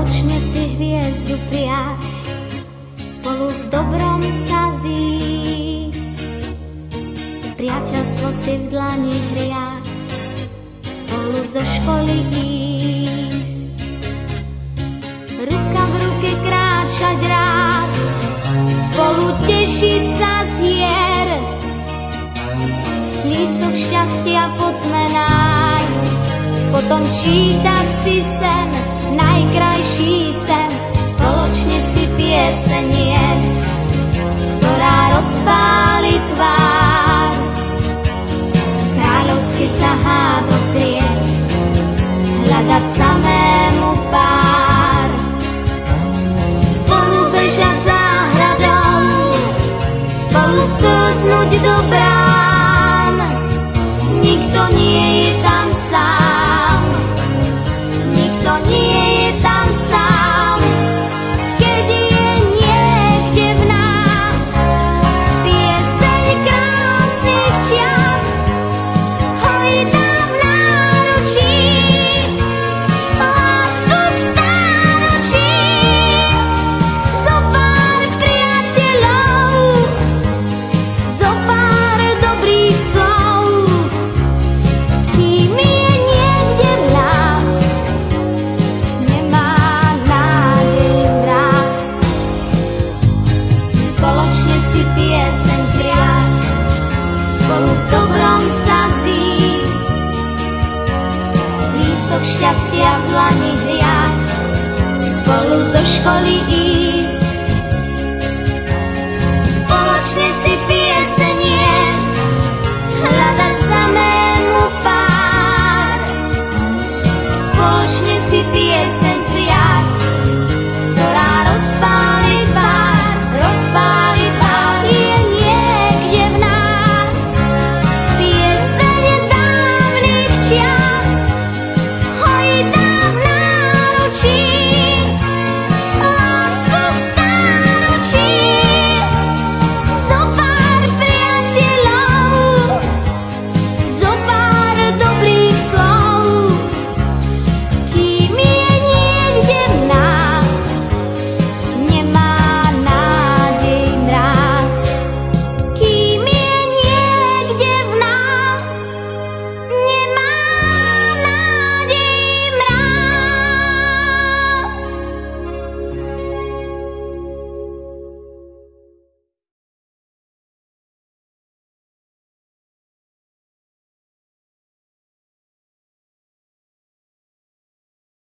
spoločne si hviezdu prijať, spolu v dobrom sa zísť, priateľstvo si v dlani hriať, spolu zo školy ísť, ruka v ruke kráčať raz, spolu tešiť sa z hier, lístok šťastia poďme nájsť, potom čítať si sen, najkrajší sen, spoločne si pieseň jesť, ktorá rozpáli tvár, kráľovsky sa hádok zriecť, hľadať samému pár, spolu bežať záhradou, spolu vklznúť do brán, nikto nie je tam sám, nikto nie je tam sám, keď je niekde v nás pieseň krásnych čias, hojí tam v náručí lásku stáročí, zo pár priateľov, zo pár dobrých slov, kým je niekde v nás, nemá nádej rásť. Spoločne si pieseň prijať, spolu v dobrom sa zísť, lístok šťastia v dlani hriať, spolu zo školy ísť.